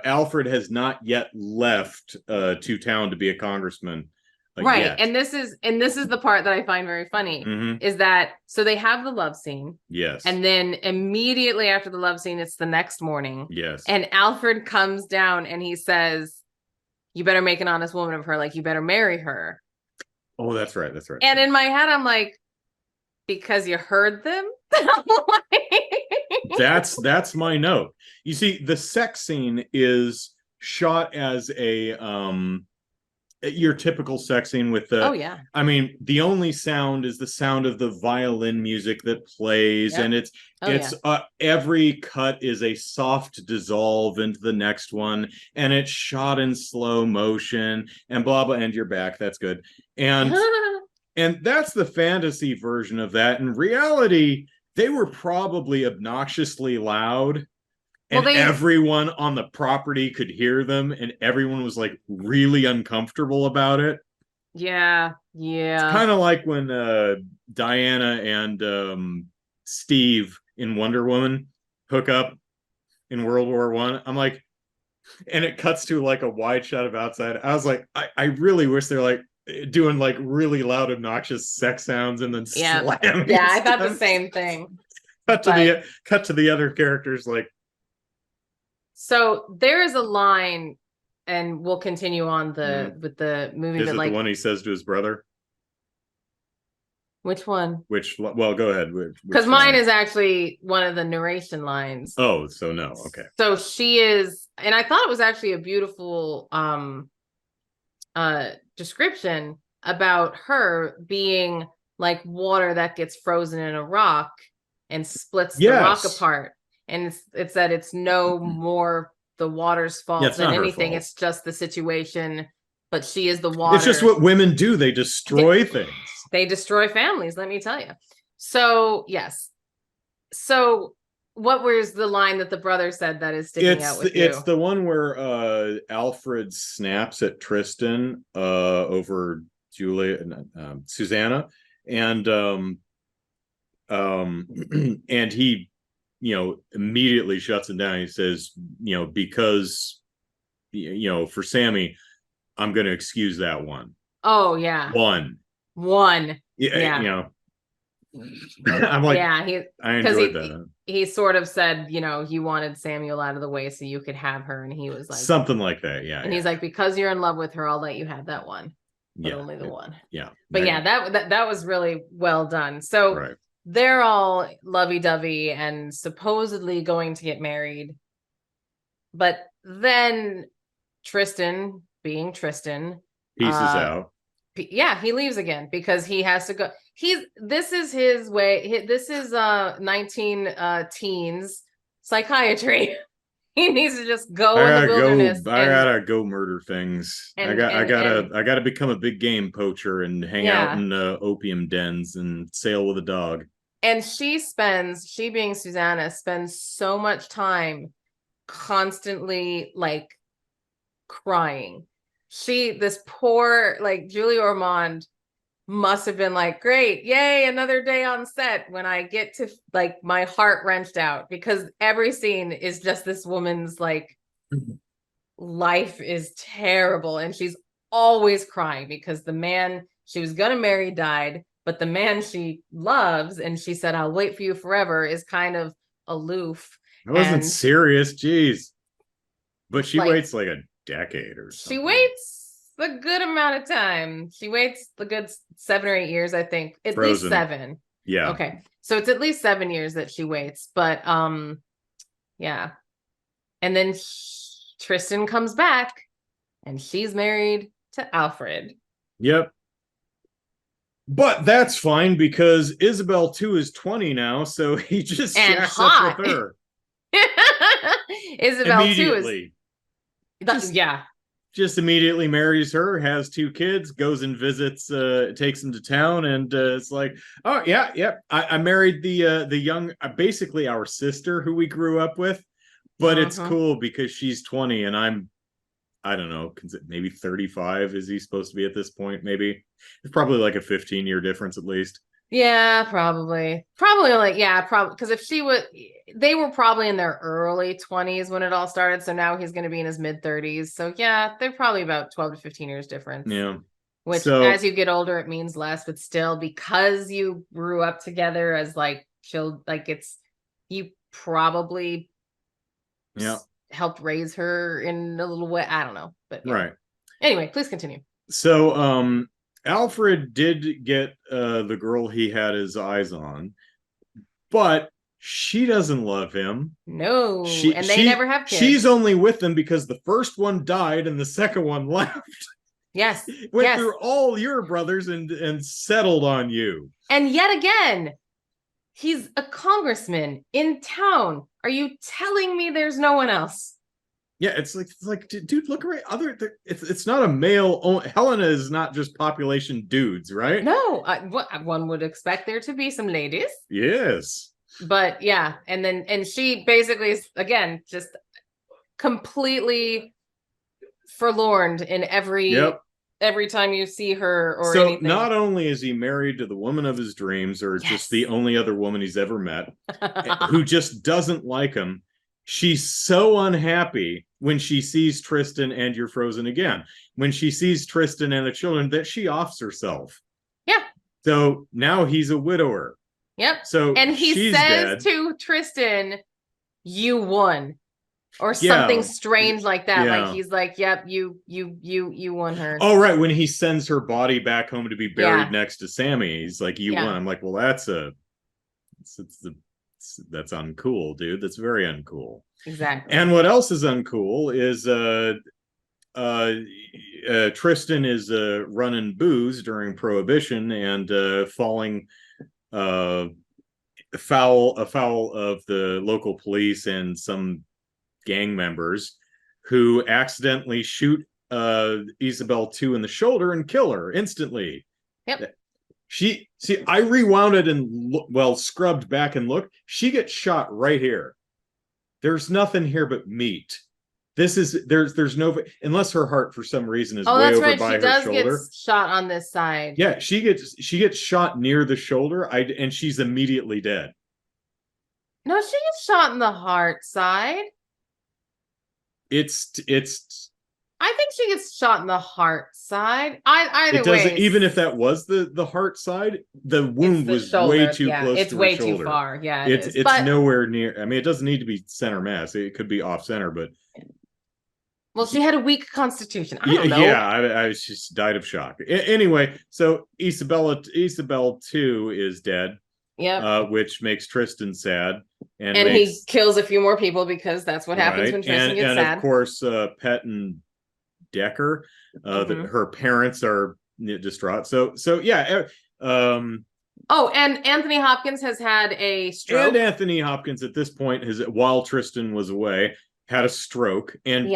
Alfred has not yet left to town to be a congressman Right. yet. And this is the part that I find very funny Mm-hmm. is that so they have the love scene. Yes. And then immediately after the love scene, it's the next morning. Yes. And Alfred comes down and he says, "You better make an honest woman of her, like you better marry her." Oh, that's right. That's right. And in my head, I'm like, because you heard them? That's my note. You see, the sex scene is shot as a your typical sex scene with the Oh yeah. I mean, the only sound is the sound of the violin music that plays, Yep. and it's Oh yeah. every cut is a soft dissolve into the next one, and it's shot in slow motion, and blah blah. And you're back. That's good. And that's the fantasy version of that. In reality, they were probably obnoxiously loud, Well, and they everyone on the property could hear them, and everyone was like really uncomfortable about it. yeah, It's yeah. kind of like when Diana and Steve in Wonder Woman hook up in World War One. I'm like, and it cuts to like a wide shot of outside. I was like, I really wish they're like doing like really loud, obnoxious sex sounds and then Yeah. slamming. Yeah, I thought the stuff. same thing. Cut to But the other characters like, so there is a line, and we'll continue on with the movie, is but it the like, one he says to his brother? which one? Which, well, go ahead. Because Which mine line? is actually one of the narration lines. Oh, so no. Okay. So she is, and I thought it was actually a beautiful description about her being like water that gets frozen in a rock and splits the rock Yes. apart. And it's that it's no more the water's fault Yeah, it's than not her anything. fault. It's just the situation, but she is the It's just water. what women do. They destroy things. They destroy families, let me tell you. So, yes. So, what was the line that the brother said that is sticking out with you? It's the one where Alfred snaps at Tristan over Julia Susanna, and and he immediately shuts him down. He says, because for Sammy, I'm going to excuse that one. Oh yeah. One. Yeah. I'm like, yeah, I enjoyed that. He sort of said, you wanted Samuel out of the way so you could have her, and he was like something like that. Yeah. And he's like, because you're in love with her, I'll let you have that one. But only the one. Yeah. But yeah, that was really well done. So right. They're all lovey-dovey and supposedly going to get married. But then Tristan, being Tristan, pieces out. Yeah, he leaves again because he has to go. This is his way. This is 19 teens psychiatry. He needs to just go in the wilderness. I gotta go murder things. I gotta become a big game poacher and hang out in opium dens and sail with a dog. And she being Susanna, spends so much time constantly like crying. This poor like Julie Ormond must have been like, great, yay, another day on set, when I get to like my heart wrenched out, because every scene is just this woman's like life is terrible, and she's always crying because the man she was gonna marry died, but the man she loves and she said I'll wait for you forever is kind of aloof. I wasn't serious, jeez. But she waits like a decade or something. She waits a good amount of time. She waits a good 7 or 8 years, I think. At least 7. Yeah. Okay. So it's at least 7 years that she waits. But yeah. And then Tristan comes back and she's married to Alfred. Yep. But that's fine because Isabel too is 20 now, so he just shacks up with her. Isabel too is just immediately marries her, has 2 kids, goes and visits, takes them to town, and it's like, oh yeah, I married the young, basically our sister who we grew up with, but it's cool because she's 20 and I'm I don't know, maybe 35 is he supposed to be at this point? Maybe it's probably like a 15-year difference at least. Yeah, probably. Probably like, yeah, probably because if she would, they were probably in their early 20s when it all started. So now he's going to be in his mid 30s. So yeah, they're probably about 12 to 15 years difference. Yeah. Which So as you get older, it means less, but still because you grew up together as like children, like you probably yeah, helped raise her in a little way. I don't know. But yeah. right. Anyway, please continue. So Alfred did get the girl he had his eyes on, but she doesn't love him. No, She and they never have kids. She's only with him because the first one died and the second one left. Yes. Went through all your brothers and settled on you. And yet again, he's a congressman in town. Are you telling me there's no one else? Yeah, it's like, dude, look right. It's not a male. Helena is not just population dudes, right? No, one would expect there to be some ladies. Yes, but yeah, and she basically is again just completely forlorn in every time you see her or so anything. Not only is he married to the woman of his dreams, or just the only other woman he's ever met, who just doesn't like him. She's so unhappy when she sees Tristan and You're Frozen Again. When she sees Tristan and the children, that she offs herself. Yeah. So now he's a widower. Yep. So and he says to Tristan, "You won," or something strange like that. Yeah. Like he's like, "Yep, you won her." Oh, right. When he sends her body back home to be buried next to Sammy, he's like, "You won." I'm like, well, that's uncool, dude. That's very uncool. Exactly. And what else is uncool is Tristan is running booze during Prohibition and falling foul of the local police and some gang members who accidentally shoot Isabel 2 in the shoulder and kill her instantly. Yep. I rewound it and scrubbed back and looked. She gets shot right here. There's nothing here but meat. There's no, unless her heart for some reason is way over by her shoulder. She does get shot on this side. Yeah, she gets shot near the shoulder. And she's immediately dead. No, she gets shot in the heart side. I think she gets shot in the heart side. Either way, even if that was the heart side, the wound was way too close to her shoulder. It's way too far. Yeah, it's nowhere near. I mean, it doesn't need to be center mass. It could be off center, but well, she had a weak constitution. I don't know. Yeah, I just died of shock. Anyway, so Isabel 2 is dead. Yeah, which makes Tristan sad, and he kills a few more people because that's what happens when Tristan gets sad. And of course, Pet and Decker, her parents are distraught. So yeah. And Anthony Hopkins has had a stroke. And Anthony Hopkins at this point while Tristan was away, had a stroke, and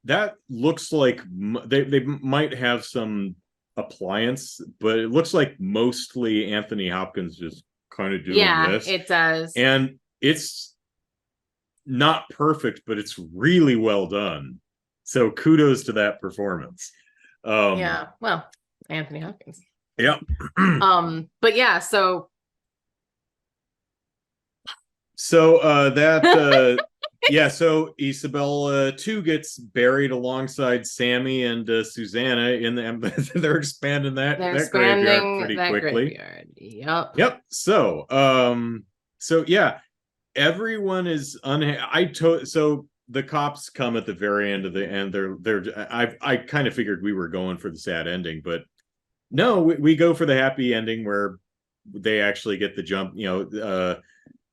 that looks like they might have some appliance, but it looks like mostly Anthony Hopkins is kind of doing this. Yeah, it does. And it's not perfect, but it's really well done. So kudos to that performance. Well, Anthony Hopkins. Yeah. But yeah, so that so Isabel 2 gets buried alongside Sammy and Susanna in the they're expanding that graveyard pretty quickly. Yep. So yeah, everyone is so the cops come at the very end of the end. I kind of figured we were going for the sad ending, but no, we go for the happy ending where they actually get the jump.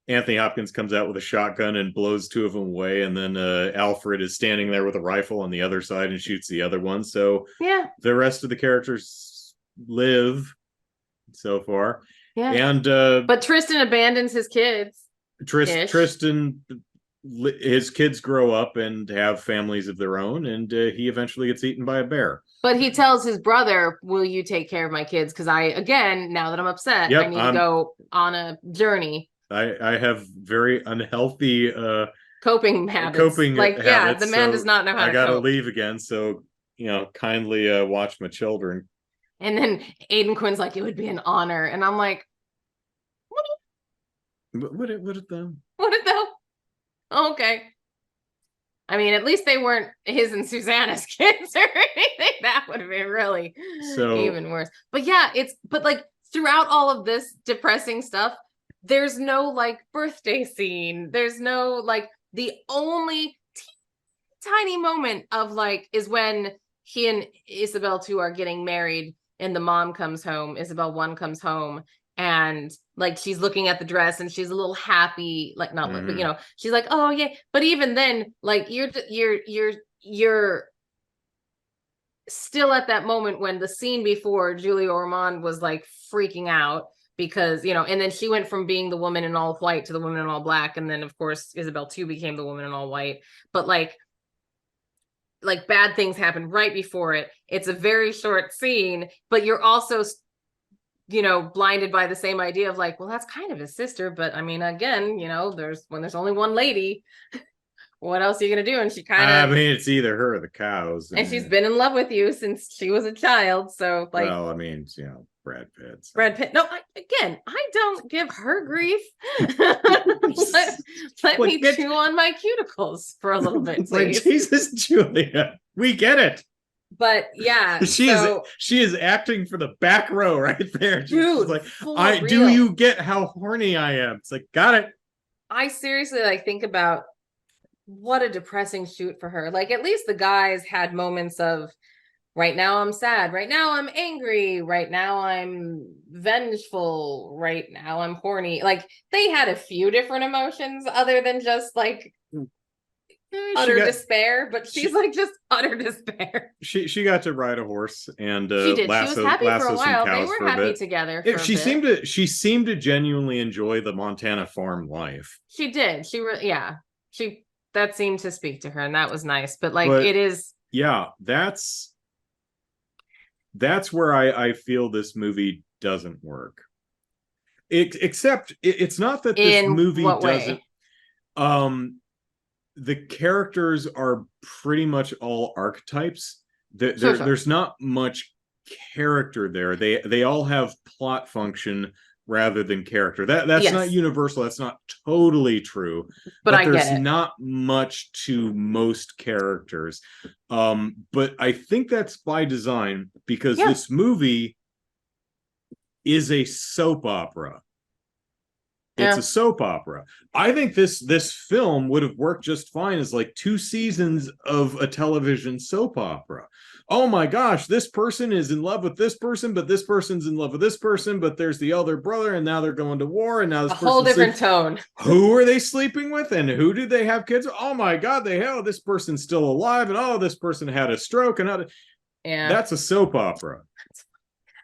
Anthony Hopkins comes out with a shotgun and blows 2 of them away, and then Alfred is standing there with a rifle on the other side and shoots the other one. So yeah, the rest of the characters live so far. Yeah, and but Tristan abandons his kids. Tristan, his kids grow up and have families of their own, and he eventually gets eaten by a bear. But he tells his brother, "Will you take care of my kids? Because now that I'm upset, I need to go on a journey." I have very unhealthy coping habits. Coping like, habits. yeah, the man So does not know how I to gotta cope. leave again, so kindly watch my children. And then Aiden Quinn's like, it would be an honor. And I'm like, What it them? what did the okay. I mean, at least they weren't his and Susanna's kids or anything. That would have been really even worse. But yeah, but like throughout all of this depressing stuff, there's no like birthday scene. There's no like the only tiny moment of like is when he and Isabel 2 are getting married and the mom comes home. Isabel 1 comes home and like she's looking at the dress and she's a little happy, like not but she's like, oh yeah. But even then, like you're still at that moment when the scene before Julia Ormond was like freaking out because and then she went from being the woman in all white to the woman in all black, and then of course Isabel 2 became the woman in all white. But like bad things happen right before it. It's a very short scene, but you're also blinded by the same idea of like, well, that's kind of his sister, but I mean, again, there's only one lady, what else are you gonna do? And she kind of, I mean, it's either her or the cows, and she's been in love with you since she was a child, so like, well, I mean, Brad Pitt. So. Brad Pitt. No, I don't give her grief. let me chew on my cuticles for a little bit, please. Like, Jesus, Julia, we get it. But yeah, she is acting for the back row right there. Dude, she's like, do you get how horny I am? It's like, got it. I seriously like think about what a depressing shoot for her. Like, at least the guys had moments of, right now I'm sad, right now I'm angry, right now I'm vengeful, right now I'm horny. Like, they had a few different emotions other than just like utter despair, but she's like just utter despair. She got to ride a horse and she did. She was happy for a while. They were happy together. She seemed to genuinely enjoy the Montana farm life. She did. That seemed to speak to her, and that was nice. But it is. Yeah, that's where I feel this movie doesn't work. Except it's not that this movie doesn't. The characters are pretty much all archetypes. There's not much character there. They all have plot function rather than character. That's not universal. That's not totally true. But there's not much to most characters. But I think that's by design because this movie is a soap opera. It's a soap opera. I think this film would have worked just fine as like 2 seasons of a television soap opera. Oh my gosh, this person is in love with this person, but this person's in love with this person, but there's the elder brother, and now they're going to war, and now this whole different tone. Who are they sleeping with, and who did they have kids? Oh my God, this person's still alive, and this person had a stroke, and that's a soap opera.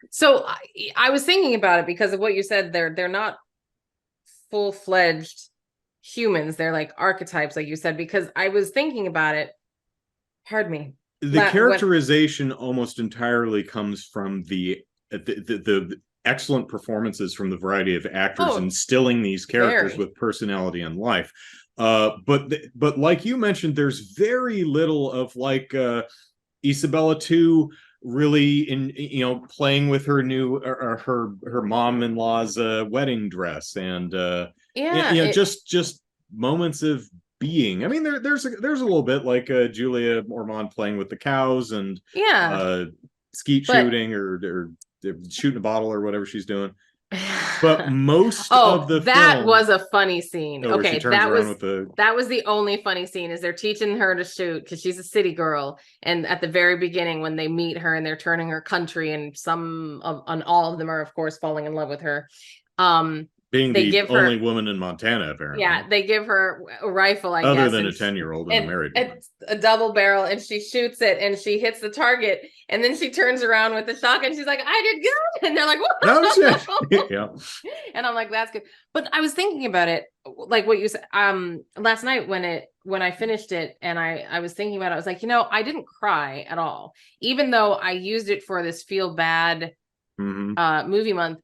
So I was thinking about it because of what you said. They're not full-fledged humans, they're like archetypes, like you said, because I was thinking about it. Pardon me. The characterization almost entirely comes from the excellent performances from the variety of actors instilling these characters with personality and life. But like you mentioned, there's very little of like Isabella 2 really playing with her new her mom-in-law's wedding dress, and just moments of being. I mean, there's a little bit like Julia Ormond playing with the cows and skeet shooting or shooting a bottle or whatever she's doing. But most of the film was a funny scene. Okay, that was the only funny scene, is they're teaching her to shoot because she's a city girl, and at the very beginning when they meet her and they're turning her country, and all of them are of course falling in love with her. Being the only woman in Montana, apparently. Yeah, they give her a rifle, I guess. Other than a 10-year-old and a married woman. A double barrel, and she shoots it, and she hits the target, and then she turns around with the shotgun. She's like, I did good. And they're like, what? No shit. Yeah. And I'm like, that's good. But I was thinking about it, like what you said, last night when I finished it, and I was thinking about it, I was like, I didn't cry at all. Even though I used it for this feel bad movie month,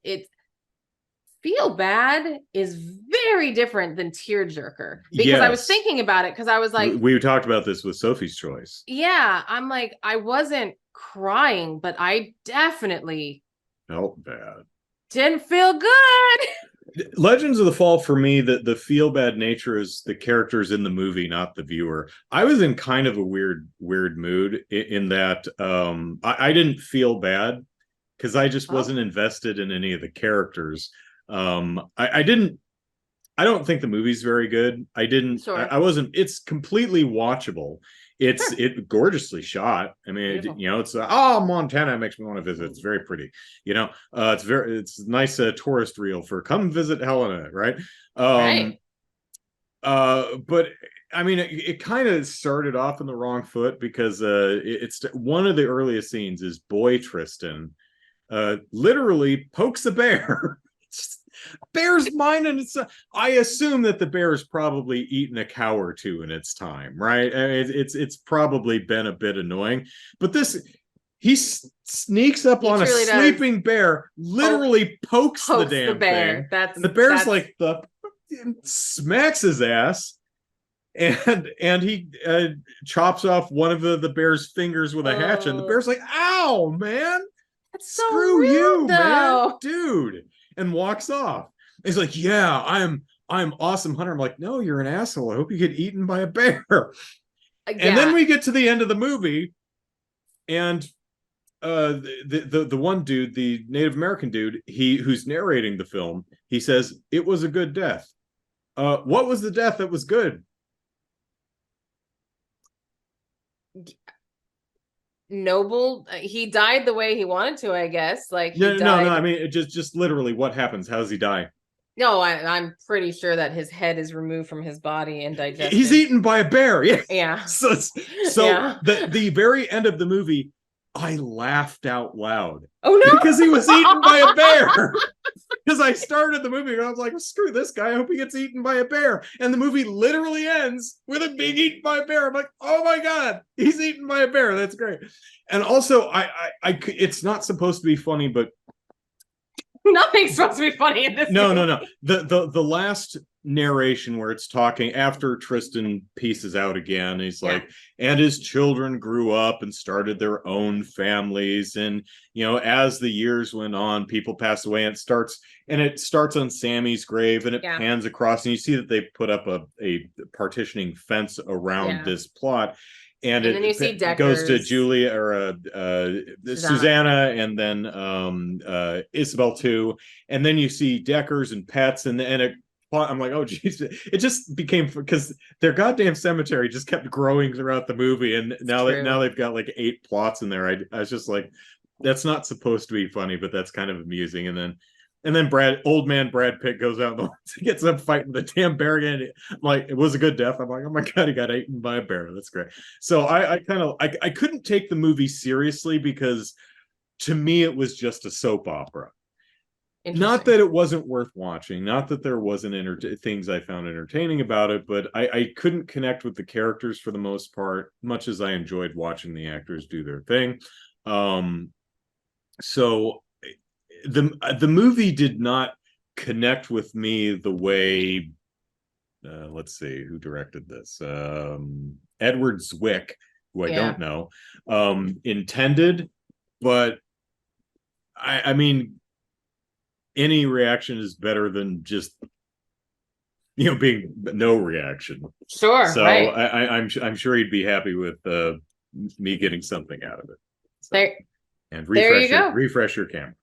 Feel Bad is very different than Tearjerker, because I was Yes. thinking about it, because I was like, We talked about this with Sophie's Choice. yeah, I'm like, I wasn't crying, but I definitely Felt bad. didn't feel good. Legends of the Fall, for me, the feel bad nature is the characters in the movie, not the viewer. I was in kind of a weird mood in that I didn't feel bad because I just Oh, wasn't invested in any of the characters. I didn't. I don't think the movie's very good. I didn't. sure, I wasn't. It's completely watchable. sure, It gorgeously shot. I mean, beautiful, it's Montana makes me want to visit. It's very pretty. It's nice tourist reel for come visit Helena, right? Um, right? but I mean, it kind of started off in the wrong foot because it's one of the earliest scenes is boy Tristan literally pokes a bear. Bear's mine, and I assume that the bear has probably eaten a cow or two in its time, right? I mean, it's probably been a bit annoying, but he sneaks up He on a truly does sleeping bear, literally pokes the pokes the damn bear. thing, and the bear's like the smacks his ass, and he chops off one of the bear's fingers with a hatchet, and the bear's like, "Ow, man! That's so Screw rude, you, man, though. dude," and walks off. He's like, "Yeah, I'm awesome hunter." I'm like, "No, you're an asshole. I hope you get eaten by a bear." And then Yeah, we get to the end of the movie, and the one dude, the Native American dude, who's narrating the film, he says it was a good death. What was the death that was good? noble. He died the way he wanted to, I guess. Like he No. I died. mean, just literally, what happens? How does he die? No, I'm pretty sure that his head is removed from his body and He's digested. eaten by a bear. Yeah. Yeah, So yeah. the very end of the movie, I laughed out loud Oh because he was eaten by a no! bear. Because I started the movie and I was like, screw this guy. I hope he gets eaten by a bear. And the movie literally ends with him being eaten by a bear. I'm like, oh my God, he's eaten by a bear. That's great. And also, it's not supposed to be funny, but Nothing's supposed to be funny in this no, movie. no. The last narration where it's talking after Tristan pieces out again, he's Yeah, like, and his children grew up and started their own families, and as the years went on, people passed away, and it starts on Sammy's grave, and it yeah, pans across, and you see that they put up a partitioning fence around yeah. this plot. And And then you see it goes to Deckers, Julia or Susanna. Susanna, and then Isabel too, and then you see Deckers and pets, and I'm like, oh geez, it just became because their goddamn cemetery just kept growing throughout the movie, and It's now true. they've got like 8 plots in there. I was just like, that's not supposed to be funny, but that's kind of amusing. And then old man Brad Pitt goes out and gets up fighting the damn bear again. I'm like, it was a good death. I'm like, oh my God, he got eaten by a bear. That's great. So I couldn't take the movie seriously because to me it was just a soap opera. Not Interesting. that it wasn't worth watching, not that there wasn't things I found entertaining about it, but I couldn't connect with the characters for the most part, much as I enjoyed watching the actors do their thing. Um, so the movie did not connect with me the way let's see who directed this, Edward Zwick, who I Yeah. don't know, intended, but I mean, any reaction is better than just being no reaction. Sure. So Right. I'm sure he'd be happy with me getting something out of it. So, There. and There you go. refresh your camera.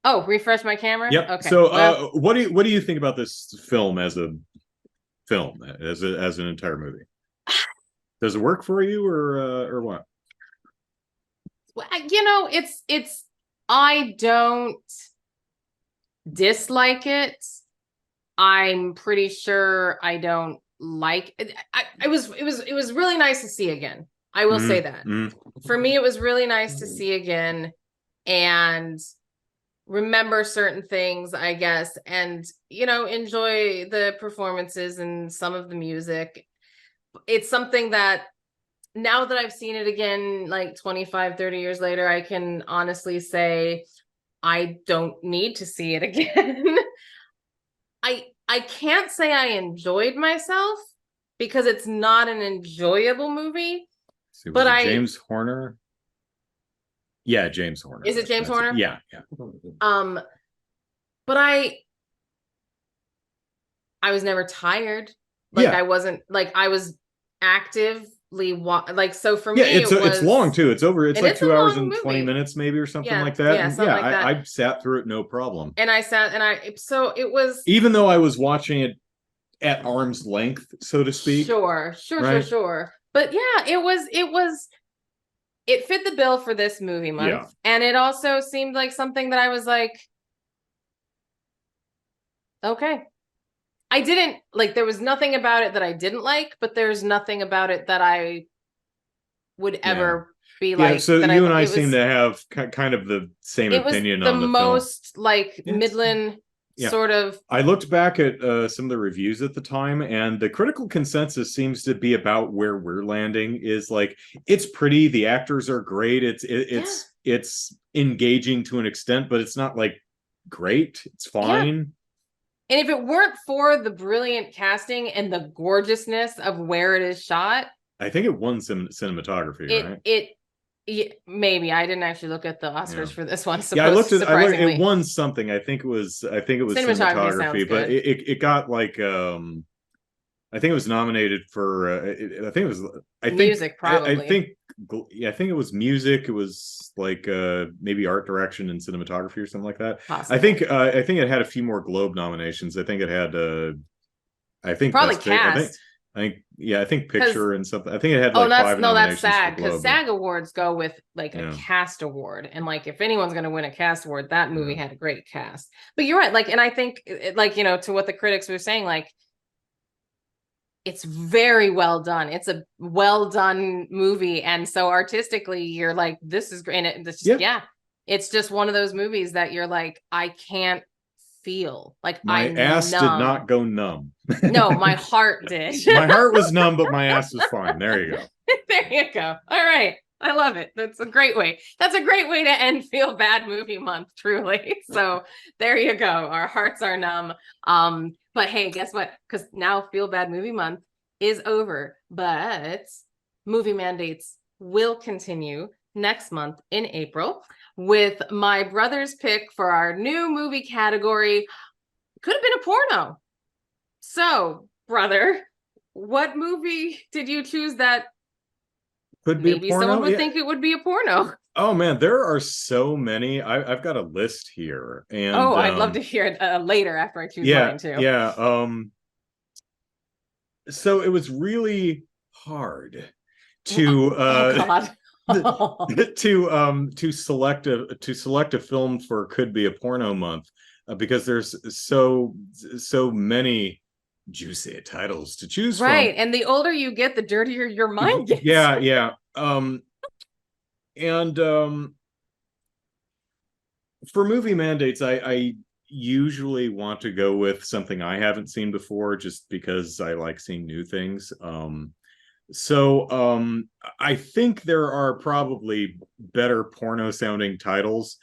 Oh, refresh my camera. Yep. Okay. So Well, what do you think about this film as a film, as an entire movie? Does it work for you, or what? it's. I don't dislike it. I'm pretty sure I don't like it. It was really nice to see again. I will say that. Mm-hmm. For me, it was really nice to see again and remember certain things, I guess, and enjoy the performances and some of the music. It's something that now that I've seen it again, like 25, 30 years later, I can honestly say I don't need to see it again. I can't say I enjoyed myself because it's not an enjoyable movie. See, was but it James Horner? Yeah, James Horner. Is it James Horner? Yeah. But I was never tired. Like I wasn't like I was actively like so for me it's long too. It's like 2 hours and 20 movie. minutes maybe or something like that. Yeah, something like that. I sat through it no problem. And I sat and so it was, even though I was watching it at arm's length, so to speak. Sure. But yeah, it fit the bill for this movie month. Yeah. And it also seemed like something that I was like, okay. I didn't like, there was nothing about it that I didn't like, but there's nothing about it that I would ever be like. So you and I seem to have kind of the same opinion on the most film. like Midland sort of. I looked back at some of the reviews at the time, and the critical consensus seems to be about where we're landing. Is like, it's pretty, the actors are great, it's engaging to an extent, but it's not like great. It's fine. And if it weren't for the brilliant casting and the gorgeousness of where it is shot, I think it won some cinematography, right? Maybe I didn't actually look at the Oscars for this one. I looked at it won something. I think it was cinematography, but it got like I think it was nominated for I think it was music, probably. I think it was music. It was like maybe art direction and cinematography or something like that. Possibly. I think it had a few more Globe nominations. I think it had I think probably cast. I think picture and something. I think it had like 5 nominations. That's SAG, because SAG awards go with like a cast award, and like if anyone's going to win a cast award, that movie had a great cast. But you're right, like, and I think like, you know, to what the critics were saying, like, it's very well done. It's a well done movie, and so artistically, you're like, this is great. And it's just one of those movies that you're like, I can't feel like my ass did not go numb. No, my heart did. My heart was numb, but my ass was fine. There you go. There you go. All right. I love it. That's a great way. That's a great way to end Feel Bad Movie Month, truly. So there you go. Our hearts are numb. But hey, guess what? Because now Feel Bad Movie Month is over, but movie mandates will continue next month in April with my brother's pick for our new movie category. Could have been a porno. So, brother, what movie did you choose that could be maybe someone would think it would be a porno? Oh man, there are so many. I've got a list here, and I'd love to hear it later after I choose mine too. Yeah. So it was really hard to to select a film for Could Be a Porno Month, because there's so many juicy titles to choose from. Right, and the older you get, the dirtier your mind gets. Yeah. And for movie mandates, I usually want to go with something I haven't seen before, just because I like seeing new things. So I think there are probably better porno sounding titles,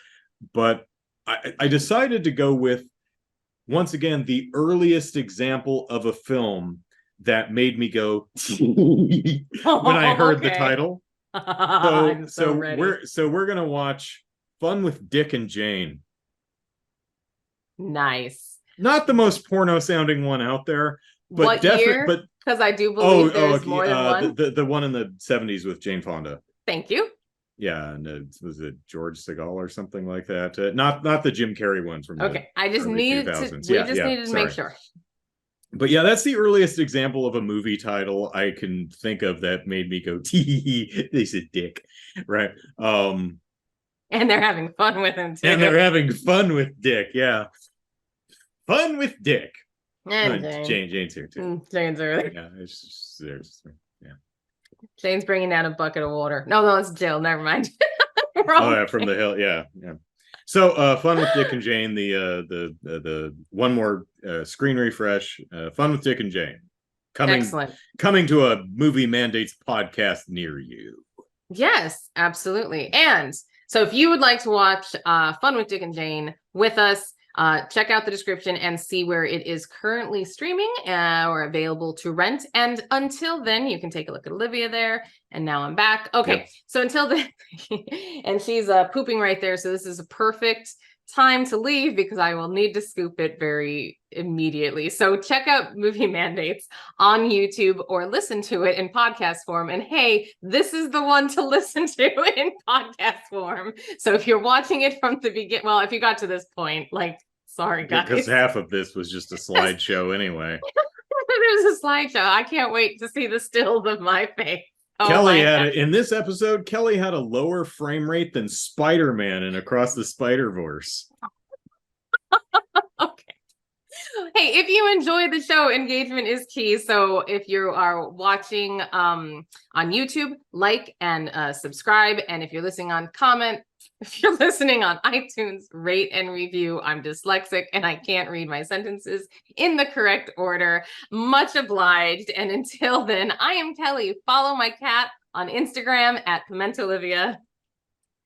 but I decided to go with, once again, the earliest example of a film that made me go when I heard the title. So we're gonna watch Fun with Dick and Jane. Nice. Not the most porno sounding one out there, but what year? But because I do believe there's more than one. The one in the 70s with Jane Fonda. Thank you. Yeah, and was it George Segal or something like that? Not the Jim Carrey ones from I just needed to make sure. But yeah, that's the earliest example of a movie title I can think of that made me go tee. They said dick, right? And they're having fun with him too. And they're having fun with Dick, yeah. Fun with Dick. And Jane's here too. Jane's here. Yeah, it's just, yeah. Jane's bringing down a bucket of water. No, it's Jill. Never mind. From the hill. Yeah. So, Fun with Dick and Jane. The one more screen refresh. Fun with Dick and Jane. Coming to a movie mandates podcast near you. Yes, absolutely. And so, if you would like to watch Fun with Dick and Jane with us, check out the description and see where it is currently streaming or available to rent. And until then, you can take a look at Olivia there. And now I'm back. Okay, yep. So until then, and she's pooping right there. So this is a perfect time to leave because I will need to scoop it very immediately. So check out Movie Mandates on YouTube or listen to it in podcast form. And hey, this is the one to listen to in podcast form. So if you're watching it from the beginning, well, if you got to this point, like, sorry guys. Because half of this was just a slideshow anyway. There's a slideshow. I can't wait to see the stills of my face. Kelly in this episode, Kelly had a lower frame rate than Spider-Man in Across the Spider-Verse. Okay. Hey, if you enjoy the show, engagement is key. So if you are watching on YouTube, like and subscribe. And if you're listening on iTunes, rate and review. I'm dyslexic and I can't read my sentences in the correct order. Much obliged. And until then, I am Kelly. Follow my cat on Instagram at PimentoLivia.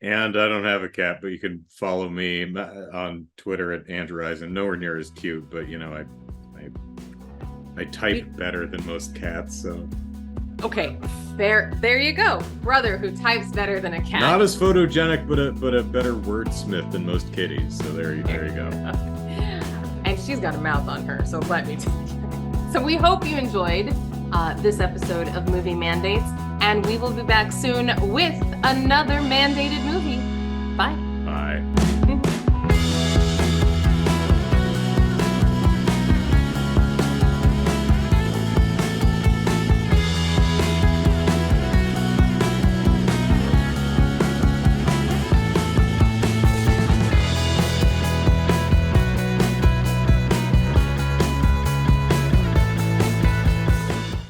And I don't have a cat, but you can follow me on Twitter at Andrew Eisen. Nowhere near as cute, but you know, I type better than most cats, so. Okay, there you go. Brother who types better than a cat. Not as photogenic, but a better wordsmith than most kitties. So there you go. And she's got a mouth on her, so let me tell you. So we hope you enjoyed this episode of Movie Mandates, and we will be back soon with another mandated movie.